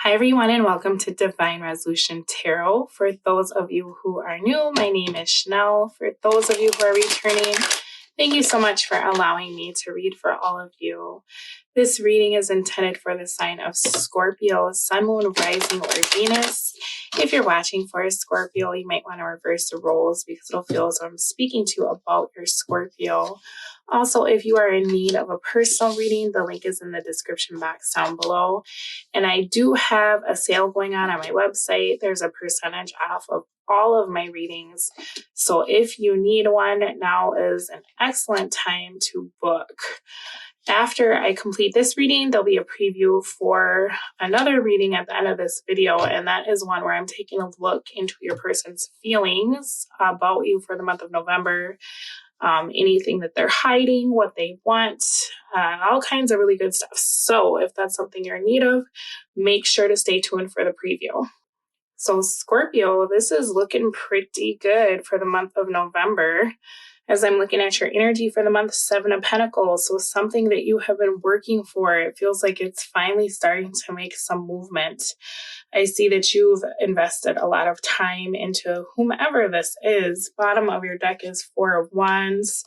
Hi, everyone, and welcome to Divine Resolution Tarot. For those of you who are new, my name is Chanel. For those of you who are returning, thank you so much for allowing me to read for all of you. This reading is intended for the sign of Scorpio, Sun, Moon, Rising, or Venus. If you're watching for a Scorpio, you might want to reverse the roles because it'll feel as though I'm speaking to you about your Scorpio. Also, if you are in need of a personal reading, the link is in the description box down below. And I do have a sale going on my website. There's a percentage off of all of my readings. So if you need one, now is an excellent time to book. After I complete this reading, there'll be a preview for another reading at the end of this video. And that is one where I'm taking a look into your person's feelings about you for the month of November. Anything that they're hiding, what they want, all kinds of really good stuff. So if that's something you're in need of, make sure to stay tuned for the preview. So Scorpio, this is looking pretty good for the month of November. As I'm looking at your energy for the month, 7 of Pentacles. So something that you have been working for, it feels like it's finally starting to make some movement. I see that you've invested a lot of time into whomever this is. Bottom of your deck is 4 of Wands.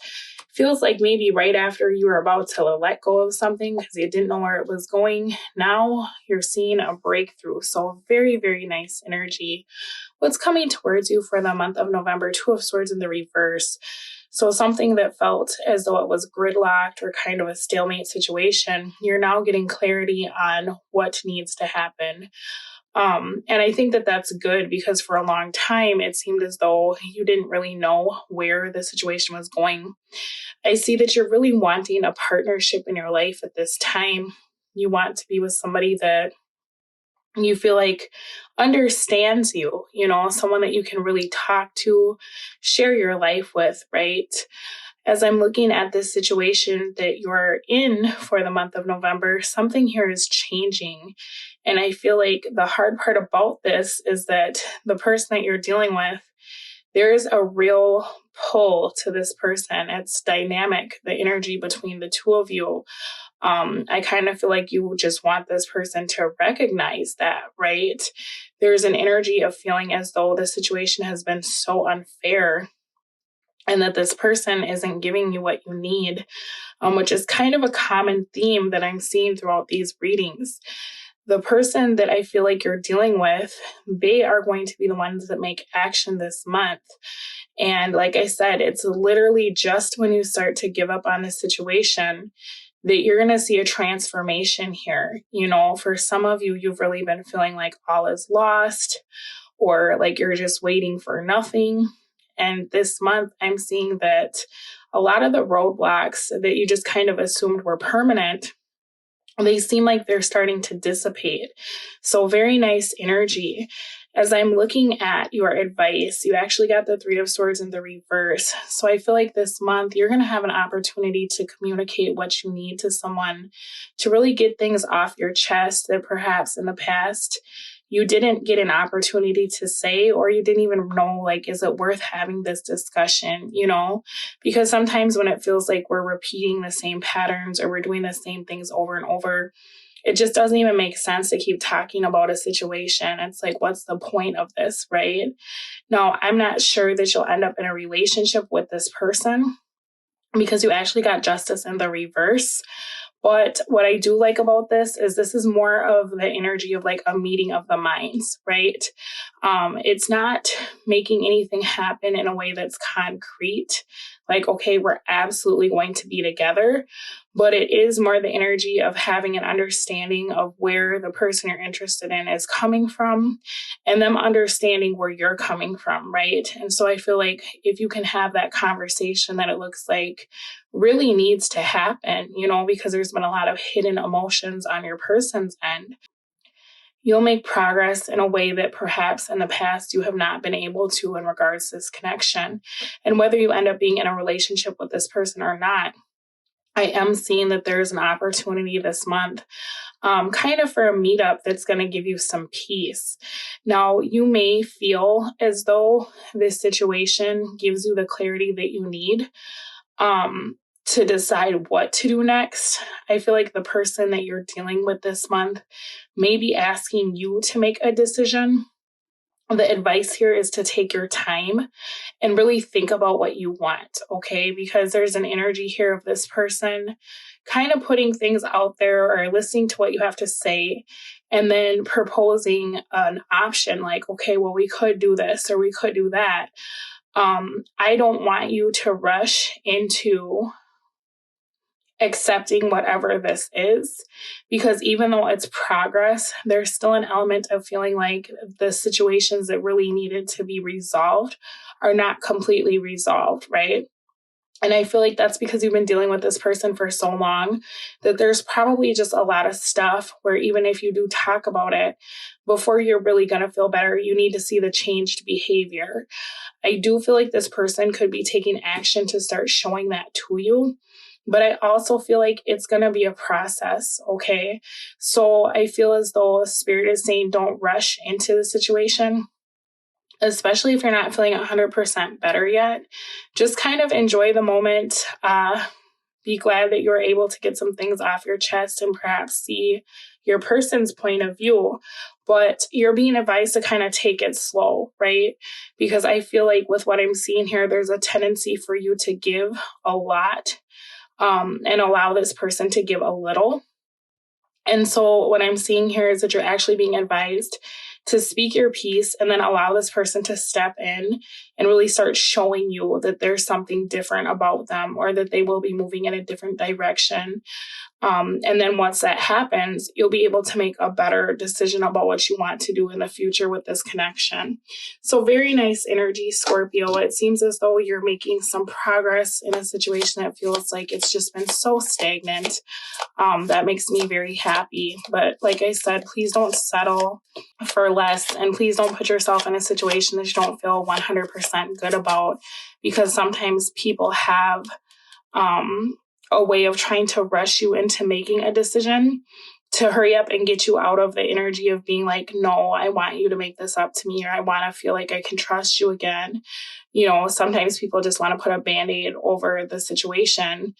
Feels like maybe right after you were about to let go of something because you didn't know where it was going. Now you're seeing a breakthrough. So very, very nice energy. What's coming towards you for the month of November? 2 of Swords in the reverse. So something that felt as though it was gridlocked or kind of a stalemate situation, you're now getting clarity on what needs to happen. And I think that that's good because for a long time, it seemed as though you didn't really know where the situation was going. I see that you're really wanting a partnership in your life at this time. You want to be with somebody that you feel like understands you, someone that you can really talk to, share your life with, right? As I'm looking at this situation that you're in for the month of November, something here is changing. And I feel like the hard part about this is that the person that you're dealing with, there's a real pull to this person. It's dynamic, the energy between the two of you. I kind of feel like you just want this person to recognize that, right? There's an energy of feeling as though the situation has been so unfair and that this person isn't giving you what you need, which is kind of a common theme that I'm seeing throughout these readings. The person that I feel like you're dealing with, they are going to be the ones that make action this month. And like I said, it's literally just when you start to give up on the situation that you're going to see a transformation here. For some of you, you've really been feeling like all is lost or like you're just waiting for nothing. And this month, I'm seeing that a lot of the roadblocks that you just kind of assumed were permanent, they seem like they're starting to dissipate. So very nice energy. As I'm looking at your advice, you actually got the 3 of Swords in the reverse. So I feel like this month you're going to have an opportunity to communicate what you need to someone, to really get things off your chest that perhaps in the past you didn't get an opportunity to say, or you didn't even know, like, is it worth having this discussion, Because sometimes when it feels like we're repeating the same patterns or we're doing the same things over and over, it just doesn't even make sense to keep talking about a situation. It's like, what's the point of this, right? Now, I'm not sure that you'll end up in a relationship with this person because you actually got Justice in the reverse. But what I do like about this is more of the energy of like a meeting of the minds, right? It's not making anything happen in a way that's concrete. Like, okay, we're absolutely going to be together. But it is more the energy of having an understanding of where the person you're interested in is coming from and them understanding where you're coming from, right? And so I feel like if you can have that conversation that it looks like really needs to happen, because there's been a lot of hidden emotions on your person's end, you'll make progress in a way that perhaps in the past you have not been able to in regards to this connection. And whether you end up being in a relationship with this person or not, I am seeing that there's an opportunity this month kind of for a meetup that's going to give you some peace. Now, you may feel as though this situation gives you the clarity that you need. to decide what to do next. I feel like the person that you're dealing with this month may be asking you to make a decision. The advice here is to take your time and really think about what you want, okay? Because there's an energy here of this person kind of putting things out there or listening to what you have to say and then proposing an option like, okay, well, we could do this or we could do that. I don't want you to rush into accepting whatever this is, because even though it's progress, there's still an element of feeling like the situations that really needed to be resolved are not completely resolved, right? And I feel like that's because you've been dealing with this person for so long that there's probably just a lot of stuff where even if you do talk about it, before you're really going to feel better, you need to see the changed behavior. I do feel like this person could be taking action to start showing that to you. But I also feel like it's going to be a process, okay? So I feel as though Spirit is saying don't rush into the situation, especially if you're not feeling 100% better yet. Just kind of enjoy the moment. Be glad that you're able to get some things off your chest and perhaps see your person's point of view. But you're being advised to kind of take it slow, right? Because I feel like with what I'm seeing here, there's a tendency for you to give a lot and allow this person to give a little. And so what I'm seeing here is that you're actually being advised to speak your piece and then allow this person to step in and really start showing you that there's something different about them or that they will be moving in a different direction. And then once that happens, you'll be able to make a better decision about what you want to do in the future with this connection. So very nice energy, Scorpio. It seems as though you're making some progress in a situation that feels like it's just been so stagnant. That makes me very happy. But like I said, please don't settle for less, and please don't put yourself in a situation that you don't feel 100% good about, because sometimes people have a way of trying to rush you into making a decision to hurry up and get you out of the energy of being like, no, I want you to make this up to me, or I want to feel like I can trust you again. You know, sometimes people just want to put a Band-Aid over the situation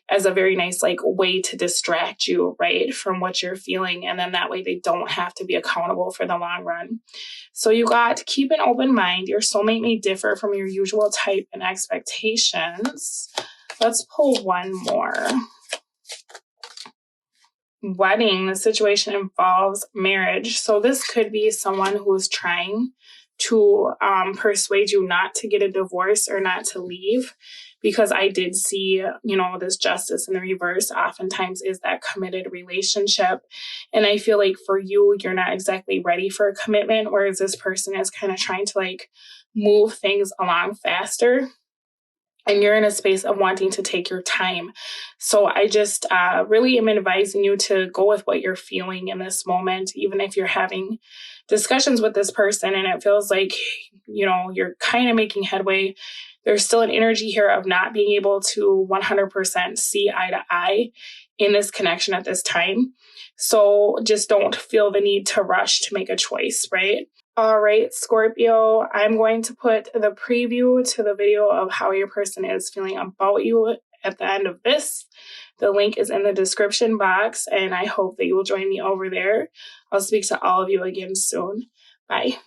as a very nice like way to distract you, right, from what you're feeling. And then that way they don't have to be accountable for the long run. So you got to keep an open mind. Your soulmate may differ from your usual type and expectations. Let's pull one more. Wedding. The situation involves marriage. So this could be someone who is trying to persuade you not to get a divorce or not to leave, because I did see, this justice in the reverse oftentimes is that committed relationship. And I feel like for you, you're not exactly ready for a commitment, whereas this person is kind of trying to like move things along faster. And you're in a space of wanting to take your time. So I just really am advising you to go with what you're feeling in this moment, even if you're having discussions with this person and it feels like, you're kind of making headway. There's still an energy here of not being able to 100% see eye to eye in this connection at this time. So just don't feel the need to rush to make a choice, right? All right, Scorpio, I'm going to put the preview to the video of how your person is feeling about you at the end of this. The link is in the description box, and I hope that you will join me over there. I'll speak to all of you again soon. Bye.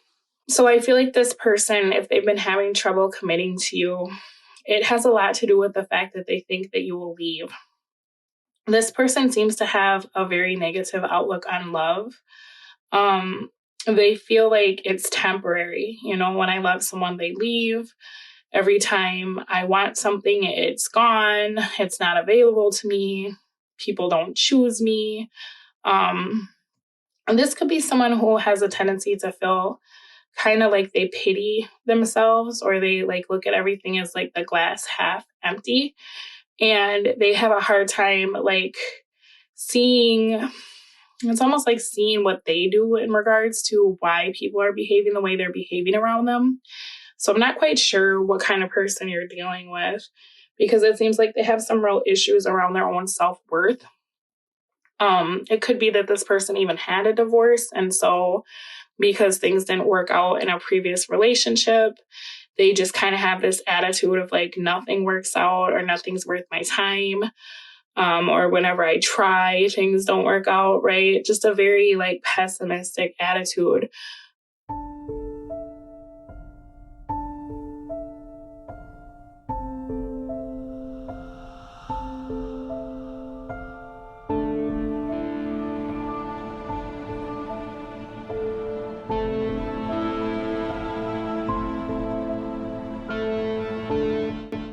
So I feel like this person, if they've been having trouble committing to you, it has a lot to do with the fact that they think that you will leave. This person seems to have a very negative outlook on love. They feel like it's temporary. When I love someone, they leave. Every time I want something, it's gone. It's not available to me. People don't choose me. And this could be someone who has a tendency to feel kind of like they pity themselves, or they like look at everything as like the glass half empty. And they have a hard time like it's almost like seeing what they do in regards to why people are behaving the way they're behaving around them. So I'm not quite sure what kind of person you're dealing with, because it seems like they have some real issues around their own self-worth. It could be that this person even had a divorce, and so because things didn't work out in a previous relationship, they just kind of have this attitude of like nothing works out or nothing's worth my time. Or whenever I try, things don't work out, right? Just a very like pessimistic attitude.